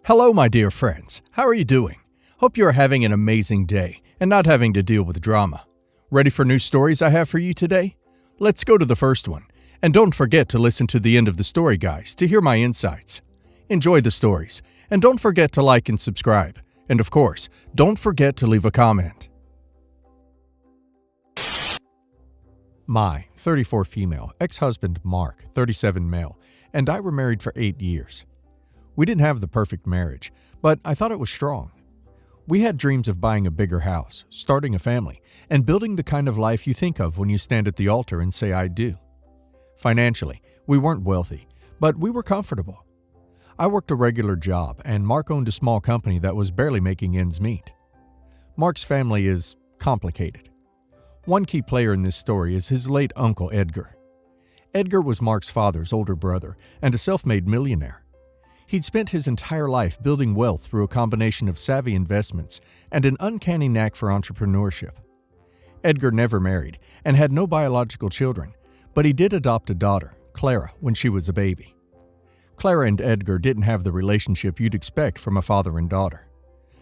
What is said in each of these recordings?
Hello, my dear friends. How are you doing? Hope you are having an amazing day and not having to deal with drama. Ready for new stories I have for you today? Let's go to the first one. And don't forget to listen to the end of the story, guys, to hear my insights. Enjoy the stories, and don't forget to like and subscribe. And of course, don't forget to leave a comment. My 34 female, ex-husband Mark, 37 male, and I were married for 8 years. We didn't have the perfect marriage, but I thought it was strong. We had dreams of buying a bigger house, starting a family, and building the kind of life you think of when you stand at the altar and say, "I do." Financially, we weren't wealthy, but we were comfortable. I worked a regular job, and Mark owned a small company that was barely making ends meet. Mark's family is complicated. One key player in this story is his late uncle Edgar. Edgar was Mark's father's older brother and a self-made millionaire. He'd spent his entire life building wealth through a combination of savvy investments and an uncanny knack for entrepreneurship. Edgar never married and had no biological children, but he did adopt a daughter, Clara, when she was a baby. Clara and Edgar didn't have the relationship you'd expect from a father and daughter.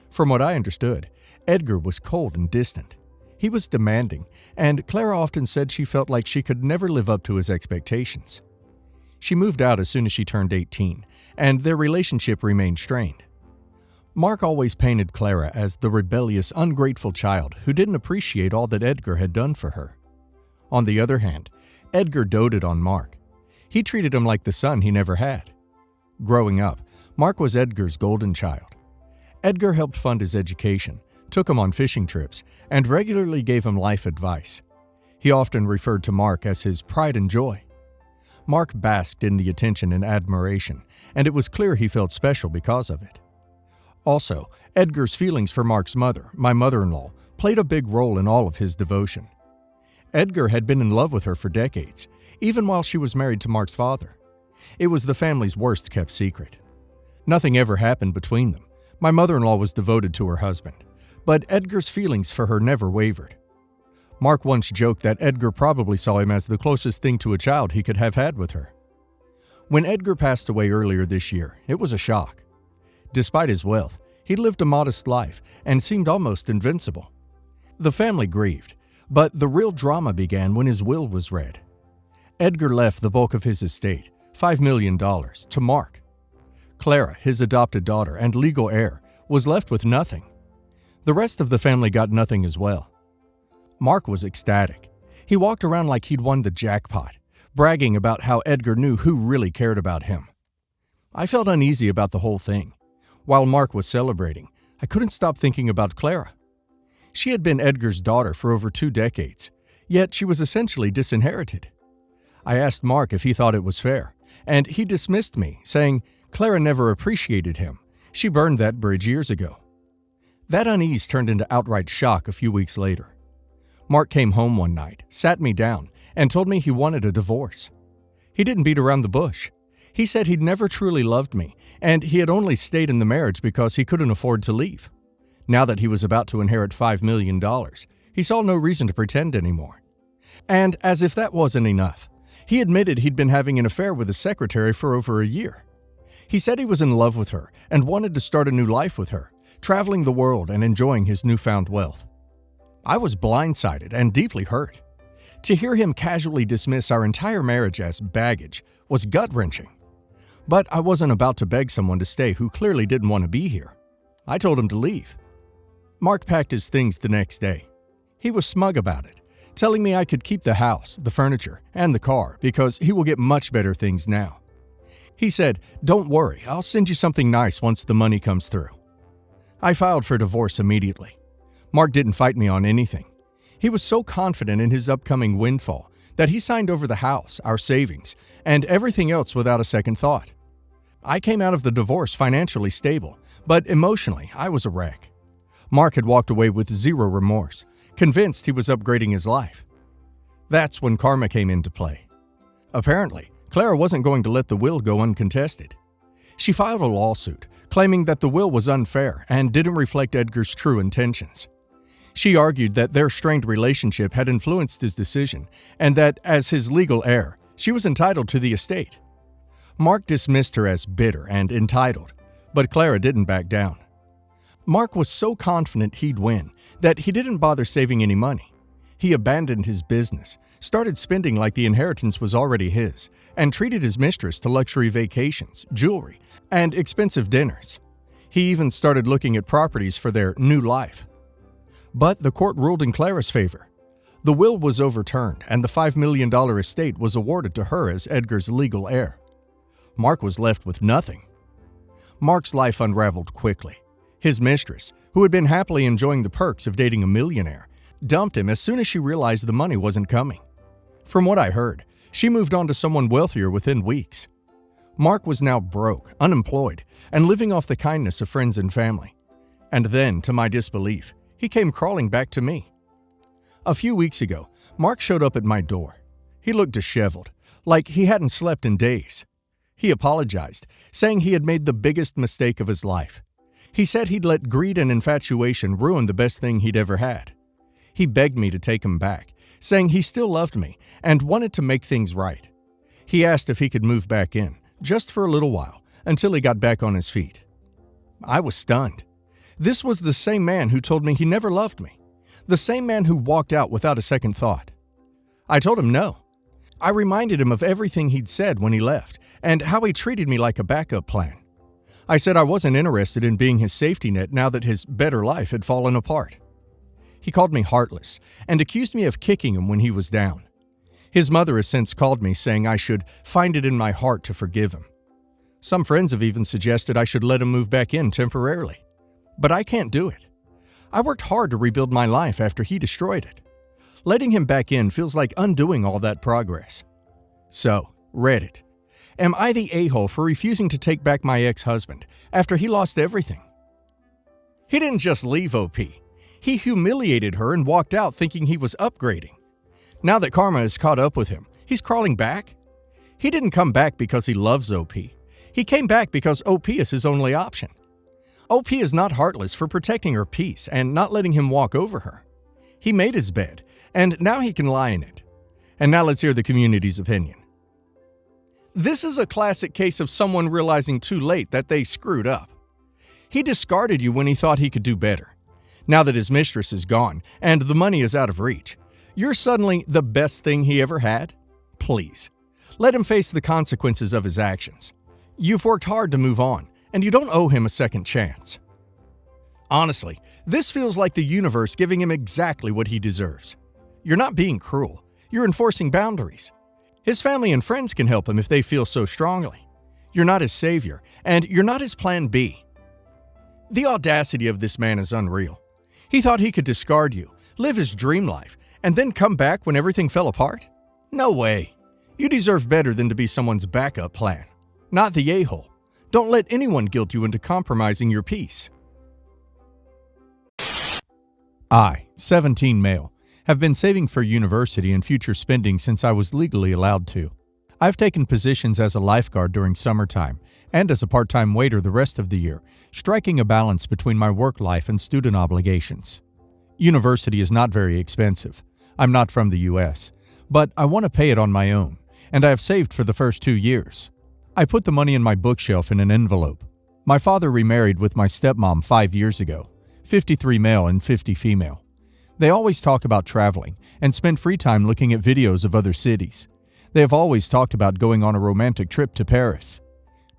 From what I understood, Edgar was cold and distant. He was demanding, and Clara often said she felt like she could never live up to his expectations. She moved out as soon as she turned 18, and their relationship remained strained. Mark always painted Clara as the rebellious, ungrateful child who didn't appreciate all that Edgar had done for her. On the other hand, Edgar doted on Mark. He treated him like the son he never had. Growing up, Mark was Edgar's golden child. Edgar helped fund his education, took him on fishing trips, and regularly gave him life advice. He often referred to Mark as his pride and joy. Mark basked in the attention and admiration, and it was clear he felt special because of it. Also, Edgar's feelings for Mark's mother, my mother-in-law, played a big role in all of his devotion. Edgar had been in love with her for decades, even while she was married to Mark's father. It was the family's worst-kept secret. Nothing ever happened between them. My mother-in-law was devoted to her husband, but Edgar's feelings for her never wavered. Mark once joked that Edgar probably saw him as the closest thing to a child he could have had with her. When Edgar passed away earlier this year, it was a shock. Despite his wealth, he lived a modest life and seemed almost invincible. The family grieved, but the real drama began when his will was read. Edgar left the bulk of his estate, $5 million, to Mark. Clara, his adopted daughter and legal heir, was left with nothing. The rest of the family got nothing as well. Mark was ecstatic. He walked around like he'd won the jackpot, bragging about how Edgar knew who really cared about him. I felt uneasy about the whole thing. While Mark was celebrating, I couldn't stop thinking about Clara. She had been Edgar's daughter for over 2 decades, yet she was essentially disinherited. I asked Mark if he thought it was fair, and he dismissed me, saying Clara never appreciated him. She burned that bridge years ago. That unease turned into outright shock a few weeks later. Mark came home one night, sat me down, and told me he wanted a divorce. He didn't beat around the bush. He said he'd never truly loved me, and he had only stayed in the marriage because he couldn't afford to leave. Now that he was about to inherit $5 million, he saw no reason to pretend anymore. And as if that wasn't enough, he admitted he'd been having an affair with his secretary for over a year. He said he was in love with her and wanted to start a new life with her, traveling the world and enjoying his newfound wealth. I was blindsided and deeply hurt. To hear him casually dismiss our entire marriage as baggage was gut-wrenching. But I wasn't about to beg someone to stay who clearly didn't want to be here. I told him to leave. Mark packed his things the next day. He was smug about it, telling me I could keep the house, the furniture, and the car because he will get much better things now. He said, "Don't worry, I'll send you something nice once the money comes through." I filed for divorce immediately. Mark didn't fight me on anything. He was so confident in his upcoming windfall that he signed over the house, our savings, and everything else without a second thought. I came out of the divorce financially stable, but emotionally I was a wreck. Mark had walked away with zero remorse, convinced he was upgrading his life. That's when karma came into play. Apparently, Clara wasn't going to let the will go uncontested. She filed a lawsuit, claiming that the will was unfair and didn't reflect Edgar's true intentions. She argued that their strained relationship had influenced his decision and that, as his legal heir, she was entitled to the estate. Mark dismissed her as bitter and entitled, But Clara didn't back down. Mark was so confident he'd win that he didn't bother saving any money. He abandoned his business, started spending like the inheritance was already his, and treated his mistress to luxury vacations, jewelry, and expensive dinners. He even started looking at properties for their new life. But the court ruled in Clara's favor. The will was overturned, and the $5 million estate was awarded to her as Edgar's legal heir. Mark was left with nothing. Mark's life unraveled quickly. His mistress, who had been happily enjoying the perks of dating a millionaire, dumped him as soon as she realized the money wasn't coming. From what I heard, she moved on to someone wealthier within weeks. Mark was now broke, unemployed, and living off the kindness of friends and family. And then, to my disbelief, he came crawling back to me. A few weeks ago, Mark showed up at my door. He looked disheveled, like he hadn't slept in days. He apologized, saying he had made the biggest mistake of his life. He said he'd let greed and infatuation ruin the best thing he'd ever had. He begged me to take him back, saying he still loved me and wanted to make things right. He asked if he could move back in, just for a little while, until he got back on his feet. I was stunned. This was the same man who told me he never loved me. The same man who walked out without a second thought. I told him no. I reminded him of everything he'd said when he left and how he treated me like a backup plan. I said I wasn't interested in being his safety net now that his better life had fallen apart. He called me heartless and accused me of kicking him when he was down. His mother has since called me saying I should find it in my heart to forgive him. Some friends have even suggested I should let him move back in temporarily. But I can't do it. I worked hard to rebuild my life after he destroyed it. Letting him back in feels like undoing all that progress. So, Reddit. Am I the a-hole for refusing to take back my ex-husband after he lost everything? He didn't just leave OP. He humiliated her and walked out thinking he was upgrading. Now that karma has caught up with him, he's crawling back? He didn't come back because he loves OP. He came back because OP is his only option. OP is not heartless for protecting her peace and not letting him walk over her. He made his bed, and now he can lie in it. And now let's hear the community's opinion. This is a classic case of someone realizing too late that they screwed up. He discarded you when he thought he could do better. Now that his mistress is gone and the money is out of reach, you're suddenly the best thing he ever had? Please, let him face the consequences of his actions. You've worked hard to move on, and you don't owe him a second chance. Honestly, this feels like the universe giving him exactly what he deserves. You're not being cruel. You're enforcing boundaries. His family and friends can help him if they feel so strongly. You're not his savior, and you're not his plan B. The audacity of this man is unreal. He thought he could discard you, live his dream life, and then come back when everything fell apart? No way. You deserve better than to be someone's backup plan. Not the a-hole. Don't let anyone guilt you into compromising your peace. I, 17 male, have been saving for university and future spending since I was legally allowed to. I've taken positions as a lifeguard during summertime and as a part-time waiter the rest of the year, striking a balance between my work life and student obligations. University is not very expensive. I'm not from the US, but I want to pay it on my own, and I have saved for the first 2 years. I put the money in my bookshelf in an envelope. My father remarried with my stepmom 5 years ago, 53 male and 50 female. They always talk about traveling and spend free time looking at videos of other cities. They have always talked about going on a romantic trip to Paris.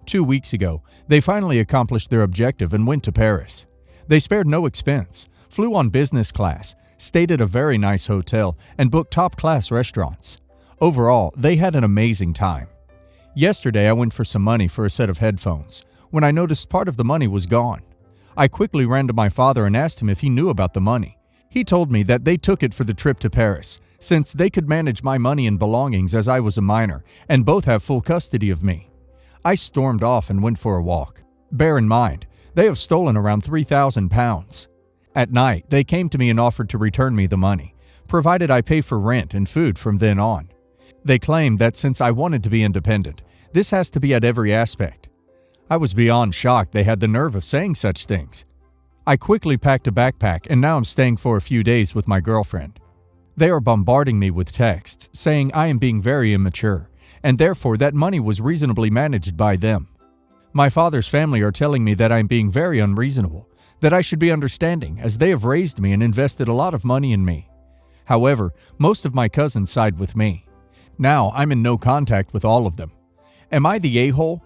2 weeks ago, they finally accomplished their objective and went to Paris. They spared no expense, flew on business class, stayed at a very nice hotel, and booked top-class restaurants. Overall, they had an amazing time. Yesterday, I went for some money for a set of headphones, when I noticed part of the money was gone. I quickly ran to my father and asked him if he knew about the money. He told me that they took it for the trip to Paris, since they could manage my money and belongings as I was a minor, and both have full custody of me. I stormed off and went for a walk. Bear in mind, they have stolen around 3,000 pounds. At night, they came to me and offered to return me the money, provided I pay for rent and food from then on. They claimed that since I wanted to be independent, this has to be at every aspect. I was beyond shocked they had the nerve of saying such things. I quickly packed a backpack and now I'm staying for a few days with my girlfriend. They are bombarding me with texts saying I am being very immature, and therefore that money was reasonably managed by them. My father's family are telling me that I'm being very unreasonable, that I should be understanding as they have raised me and invested a lot of money in me. However, most of my cousins side with me. Now I'm in no contact with all of them. Am I the a-hole?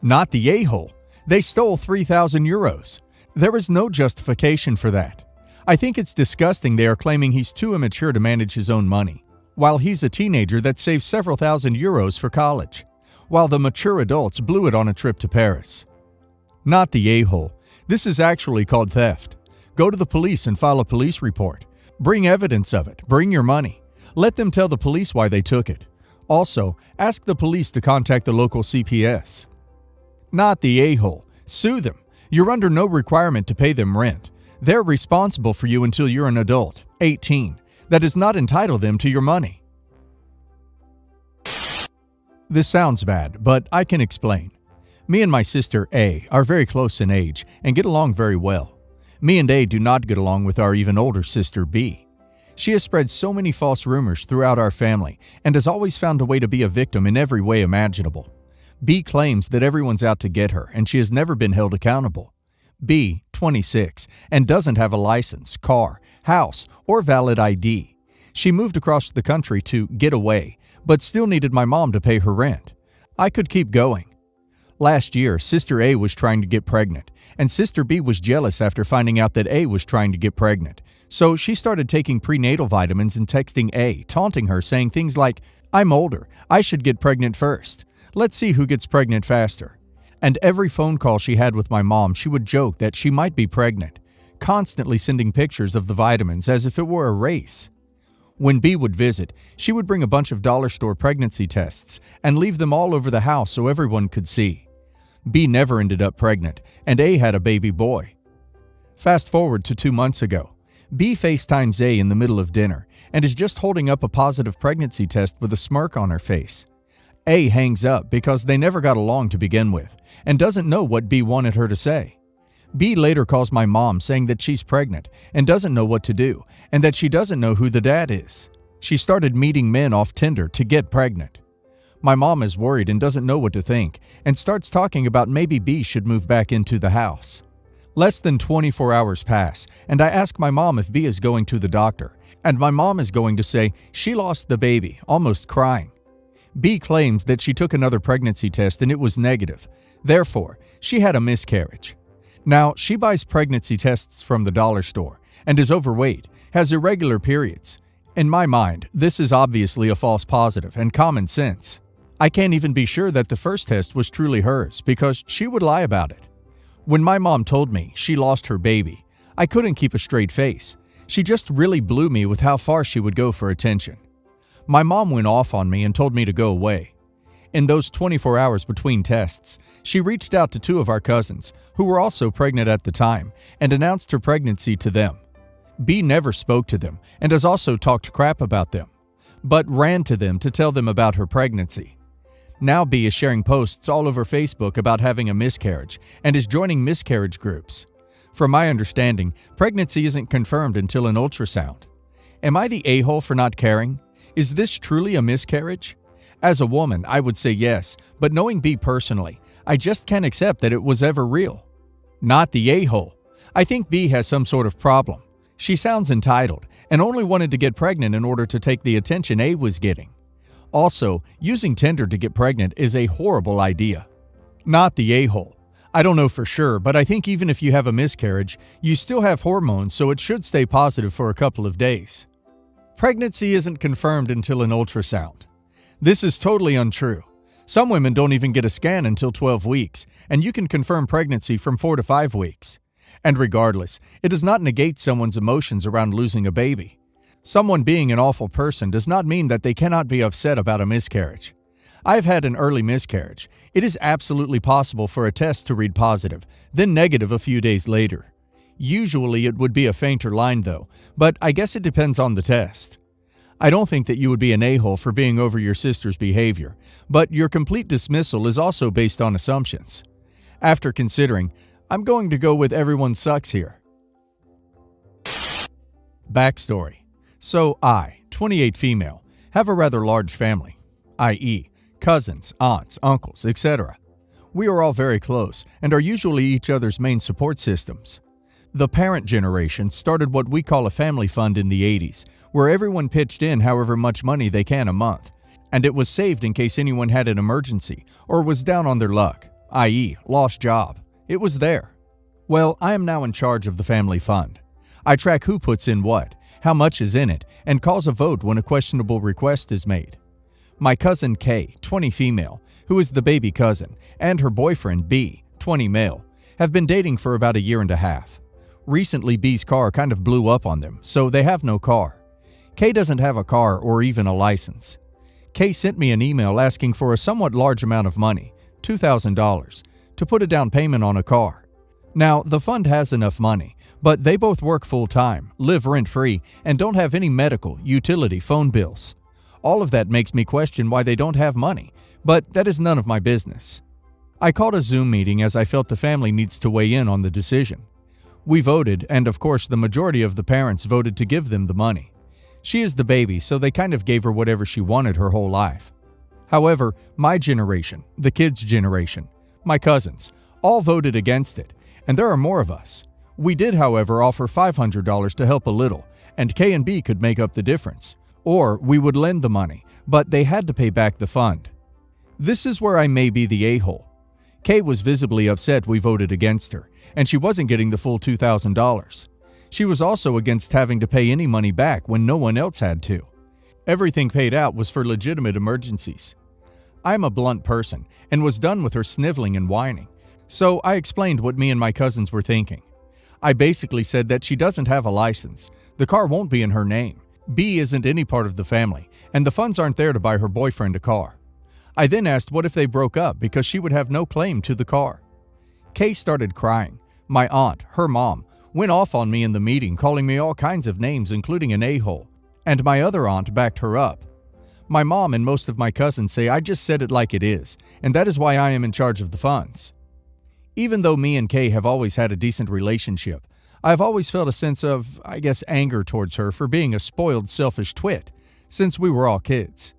Not the a-hole. They stole 3,000 euros. There is no justification for that. I think it's disgusting they are claiming he's too immature to manage his own money, while he's a teenager that saved several thousand euros for college, while the mature adults blew it on a trip to Paris. Not the a-hole. This is actually called theft. Go to the police and file a police report. Bring evidence of it. Bring your money. Let them tell the police why they took it. Also, ask the police to contact the local CPS. Not the a-hole. Sue them. You're under no requirement to pay them rent. They're responsible for you until you're an adult, 18. That does not entitle them to your money. This sounds bad, but I can explain. Me and my sister A are very close in age and get along very well. Me and A do not get along with our even older sister B. She has spread so many false rumors throughout our family and has always found a way to be a victim in every way imaginable. B claims that everyone's out to get her and she has never been held accountable. B, 26, and doesn't have a license, car, house, or valid ID. She moved across the country to get away, but still needed my mom to pay her rent. I could keep going. Last year, Sister A was trying to get pregnant, and Sister B was jealous after finding out that A was trying to get pregnant. So she started taking prenatal vitamins and texting A, taunting her, saying things like, "I'm older, I should get pregnant first. Let's see who gets pregnant faster." And every phone call she had with my mom, she would joke that she might be pregnant, constantly sending pictures of the vitamins as if it were a race. When B would visit, she would bring a bunch of dollar store pregnancy tests and leave them all over the house so everyone could see. B never ended up pregnant, and A had a baby boy. Fast forward to 2 months ago. B FaceTimes A in the middle of dinner and is just holding up a positive pregnancy test with a smirk on her face. A hangs up because they never got along to begin with and doesn't know what B wanted her to say. B later calls my mom saying that she's pregnant and doesn't know what to do and that she doesn't know who the dad is. She started meeting men off Tinder to get pregnant. My mom is worried and doesn't know what to think and starts talking about maybe B should move back into the house. Less than 24 hours pass and I ask my mom if B is going to the doctor, and my mom is going to say she lost the baby, almost crying. B claims that she took another pregnancy test and it was negative. Therefore, she had a miscarriage. Now, she buys pregnancy tests from the dollar store and is overweight, has irregular periods. In my mind, this is obviously a false positive and common sense. I can't even be sure that the first test was truly hers because she would lie about it. When my mom told me she lost her baby, I couldn't keep a straight face. She just really blew me with how far she would go for attention. My mom went off on me and told me to go away. In those 24 hours between tests, she reached out to 2 of our cousins, who were also pregnant at the time, and announced her pregnancy to them. B never spoke to them and has also talked crap about them, but ran to them to tell them about her pregnancy. Now B is sharing posts all over Facebook about having a miscarriage and is joining miscarriage groups. From my understanding, pregnancy isn't confirmed until an ultrasound. Am I the a-hole for not caring? Is this truly a miscarriage? As a woman, I would say yes, but knowing B personally, I just can't accept that it was ever real. Not the a-hole. I think B has some sort of problem. She sounds entitled and only wanted to get pregnant in order to take the attention A was getting. Also, using Tinder to get pregnant is a horrible idea. Not the a-hole. I don't know for sure, but I think even if you have a miscarriage, you still have hormones, so it should stay positive for a couple of days. Pregnancy isn't confirmed until an ultrasound. This is totally untrue. Some women don't even get a scan until 12 weeks, and you can confirm pregnancy from 4 to 5 weeks. And regardless, it does not negate someone's emotions around losing a baby. Someone being an awful person does not mean that they cannot be upset about a miscarriage. I've had an early miscarriage. It is absolutely possible for a test to read positive, then negative a few days later. Usually it would be a fainter line though, but I guess it depends on the test. I don't think that you would be an a-hole for being over your sister's behavior, but your complete dismissal is also based on assumptions. After considering, I'm going to go with everyone sucks here. Backstory. So I, 28 female, have a rather large family, i.e., cousins, aunts, uncles, etc. We are all very close and are usually each other's main support systems. The parent generation started what we call a family fund in the 80s, where everyone pitched in however much money they can a month, and it was saved in case anyone had an emergency or was down on their luck, i.e., lost job. It was there. Well, I am now in charge of the family fund. I track who puts in what, how much is in it, and calls a vote when a questionable request is made. My cousin Kay, 20 female, who is the baby cousin, and her boyfriend B, 20 male, have been dating for about a year and a half. Recently, B's car kind of blew up on them, so they have no car. Kay doesn't have a car or even a license. Kay sent me an email asking for a somewhat large amount of money, $2,000, to put a down payment on a car. Now, the fund has enough money, but they both work full-time, live rent-free, and don't have any medical, utility, phone bills. All of that makes me question why they don't have money, but that is none of my business. I called a Zoom meeting as I felt the family needs to weigh in on the decision. We voted, and of course the majority of the parents voted to give them the money. She is the baby, so they kind of gave her whatever she wanted her whole life. However, my generation, the kids' generation, my cousins, all voted against it, and there are more of us. We did, however, offer $500 to help a little, and K and B could make up the difference. Or we would lend the money, but they had to pay back the fund. This is where I may be the a-hole. Kay was visibly upset we voted against her, and she wasn't getting the full $2,000. She was also against having to pay any money back when no one else had to. Everything paid out was for legitimate emergencies. I am a blunt person and was done with her sniveling and whining, so I explained what me and my cousins were thinking. I basically said that she doesn't have a license, the car won't be in her name, B isn't any part of the family, and the funds aren't there to buy her boyfriend a car. I then asked what if they broke up because she would have no claim to the car. Kay started crying. My aunt, her mom, went off on me in the meeting, calling me all kinds of names, including an a-hole, and my other aunt backed her up. My mom and most of my cousins say I just said it like it is, and that is why I am in charge of the funds. Even though me and Kay have always had a decent relationship, I've always felt a sense of, anger towards her for being a spoiled, selfish twit, since we were all kids.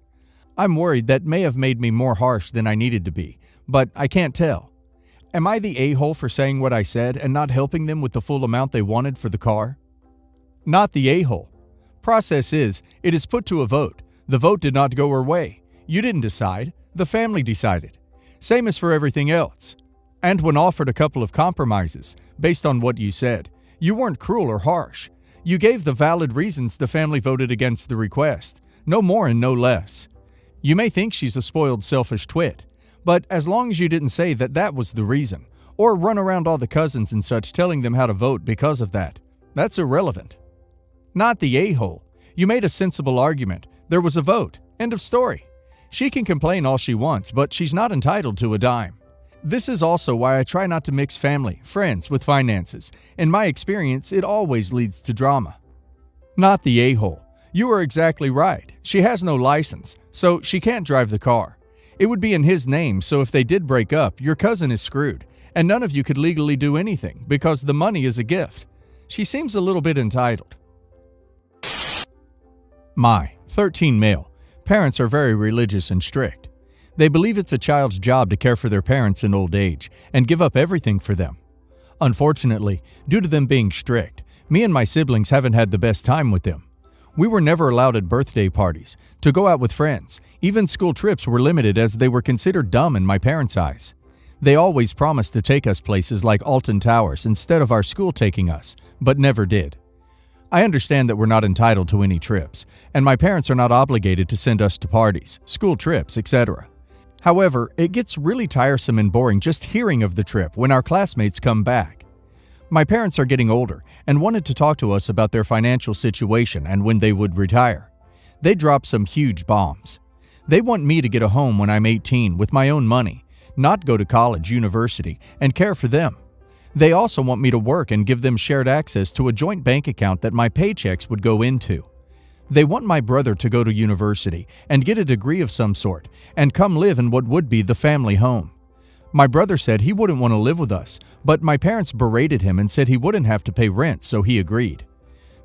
I'm worried that may have made me more harsh than I needed to be, but I can't tell. Am I the a-hole for saying what I said and not helping them with the full amount they wanted for the car? Not the a-hole. Process is, it is put to a vote. The vote did not go her way. You didn't decide. The family decided. Same as for everything else. And when offered a couple of compromises, based on what you said, you weren't cruel or harsh. You gave the valid reasons the family voted against the request. No more and no less. You may think she's a spoiled, selfish twit, but as long as you didn't say that that was the reason, or run around all the cousins and such telling them how to vote because of that, that's irrelevant. Not the a-hole. You made a sensible argument. There was a vote. End of story. She can complain all she wants, but she's not entitled to a dime. This is also why I try not to mix family, friends with finances. In my experience, it always leads to drama. Not the a-hole. You are exactly right. She has no license, so she can't drive the car. It would be in his name, so if they did break up, your cousin is screwed, and none of you could legally do anything because the money is a gift. She seems a little bit entitled. My 13 male. Parents are very religious and strict. They believe it's a child's job to care for their parents in old age and give up everything for them. Unfortunately, due to them being strict, me and my siblings haven't had the best time with them. We were never allowed at birthday parties, to go out with friends. Even school trips were limited as they were considered dumb in my parents' eyes. They always promised to take us places like Alton Towers instead of our school taking us, but never did. I understand that we're not entitled to any trips, and my parents are not obligated to send us to parties, school trips, etc. However, it gets really tiresome and boring just hearing of the trip when our classmates come back. My parents are getting older and wanted to talk to us about their financial situation and when they would retire. They dropped some huge bombs. They want me to get a home when I'm 18 with my own money, not go to college, university, and care for them. They also want me to work and give them shared access to a joint bank account that my paychecks would go into. They want my brother to go to university and get a degree of some sort and come live in what would be the family home. My brother said he wouldn't want to live with us, but my parents berated him and said he wouldn't have to pay rent, so he agreed.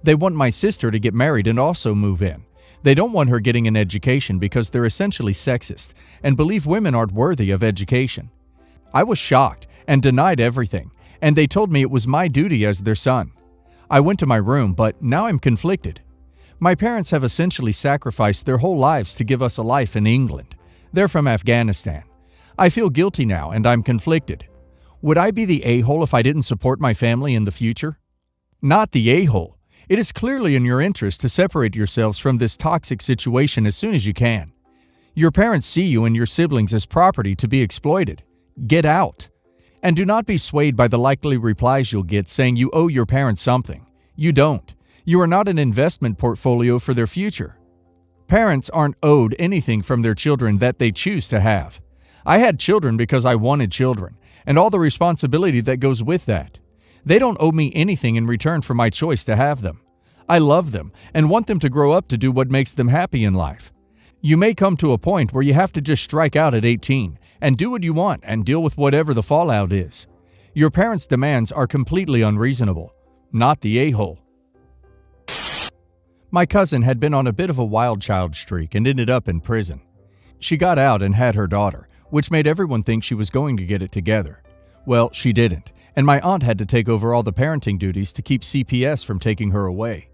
They want my sister to get married and also move in. They don't want her getting an education because they're essentially sexist and believe women aren't worthy of education. I was shocked and denied everything, and they told me it was my duty as their son. I went to my room, but now I'm conflicted. My parents have essentially sacrificed their whole lives to give us a life in England. They're from Afghanistan. I feel guilty now, and I'm conflicted. Would I be the a-hole if I didn't support my family in the future? Not the a-hole. It is clearly in your interest to separate yourselves from this toxic situation as soon as you can. Your parents see you and your siblings as property to be exploited. Get out. And do not be swayed by the likely replies you'll get saying you owe your parents something. You don't. You are not an investment portfolio for their future. Parents aren't owed anything from their children that they choose to have. I had children because I wanted children, and all the responsibility that goes with that. They don't owe me anything in return for my choice to have them. I love them and want them to grow up to do what makes them happy in life. You may come to a point where you have to just strike out at 18 and do what you want and deal with whatever the fallout is. Your parents' demands are completely unreasonable. Not the a-hole. My cousin had been on a bit of a wild child streak and ended up in prison. She got out and had her daughter, which made everyone think she was going to get it together. Well, she didn't, and my aunt had to take over all the parenting duties to keep CPS from taking her away.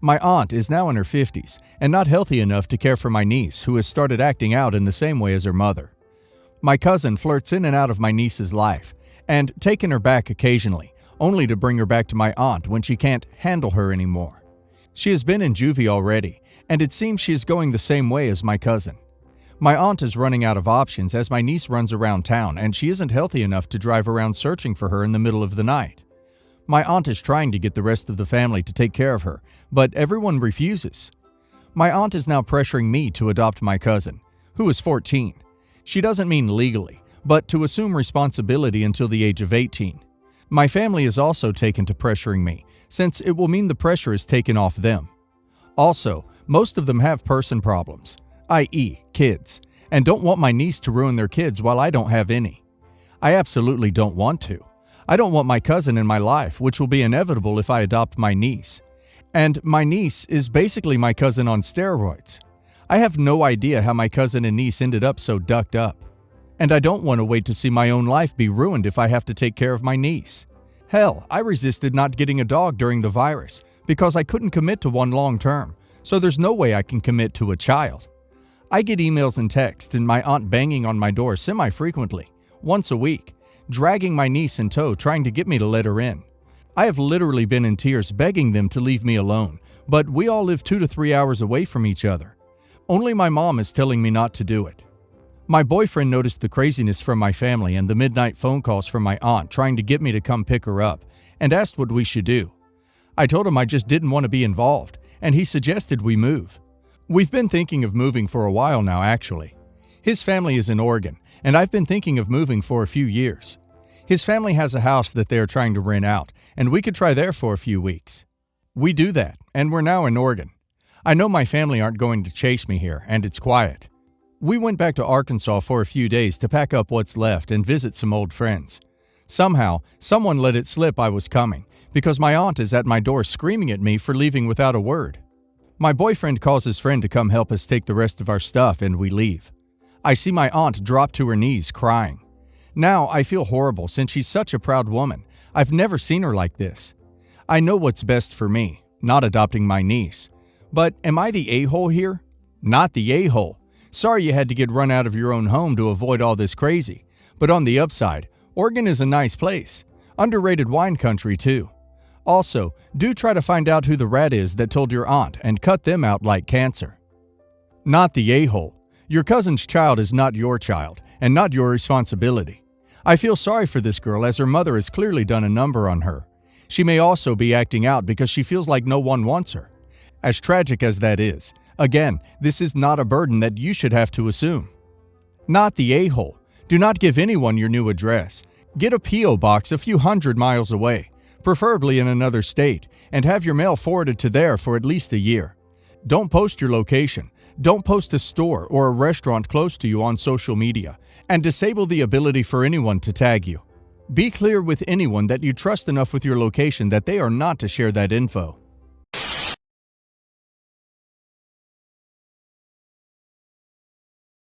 My aunt is now in her 50s and not healthy enough to care for my niece, who has started acting out in the same way as her mother. My cousin flirts in and out of my niece's life and taking her back occasionally, only to bring her back to my aunt when she can't handle her anymore. She has been in juvie already, and it seems she is going the same way as my cousin. My aunt is running out of options as my niece runs around town and she isn't healthy enough to drive around searching for her in the middle of the night. My aunt is trying to get the rest of the family to take care of her, but everyone refuses. My aunt is now pressuring me to adopt my cousin, who is 14. She doesn't mean legally, but to assume responsibility until the age of 18. My family is also taken to pressuring me, since it will mean the pressure is taken off them. Also, most of them have person problems, i.e. kids, and don't want my niece to ruin their kids while I don't have any. I absolutely don't want to. I don't want my cousin in my life, which will be inevitable if I adopt my niece. And my niece is basically my cousin on steroids. I have no idea how my cousin and niece ended up so ducked up. And I don't want to wait to see my own life be ruined if I have to take care of my niece. Hell, I resisted not getting a dog during the virus because I couldn't commit to one long term, so there's no way I can commit to a child. I get emails and texts and my aunt banging on my door semi-frequently, once a week, dragging my niece in tow trying to get me to let her in. I have literally been in tears begging them to leave me alone, but we all live 2 to 3 hours away from each other. Only my mom is telling me not to do it. My boyfriend noticed the craziness from my family and the midnight phone calls from my aunt trying to get me to come pick her up and asked what we should do. I told him I just didn't want to be involved, and he suggested we move. We've been thinking of moving for a while now, actually. His family is in Oregon, and I've been thinking of moving for a few years. His family has a house that they are trying to rent out, and we could try there for a few weeks. We do that, and we're now in Oregon. I know my family aren't going to chase me here, and it's quiet. We went back to Arkansas for a few days to pack up what's left and visit some old friends. Somehow, someone let it slip I was coming, because my aunt is at my door screaming at me for leaving without a word. My boyfriend calls his friend to come help us take the rest of our stuff, and we leave. I see my aunt drop to her knees crying. Now I feel horrible since she's such a proud woman. I've never seen her like this. I know what's best for me, not adopting my niece. But am I the a-hole here? Not the a-hole. Sorry you had to get run out of your own home to avoid all this crazy. But on the upside, Oregon is a nice place. Underrated wine country too. Also, do try to find out who the rat is that told your aunt and cut them out like cancer. Not the a-hole. Your cousin's child is not your child and not your responsibility. I feel sorry for this girl as her mother has clearly done a number on her. She may also be acting out because she feels like no one wants her. As tragic as that is, again, this is not a burden that you should have to assume. Not the a-hole. Do not give anyone your new address. Get a P.O. box a few 100 miles away, preferably in another state, and have your mail forwarded to there for at least a year. Don't post your location. Don't post a store or a restaurant close to you on social media, and disable the ability for anyone to tag you. Be clear with anyone that you trust enough with your location that they are not to share that info.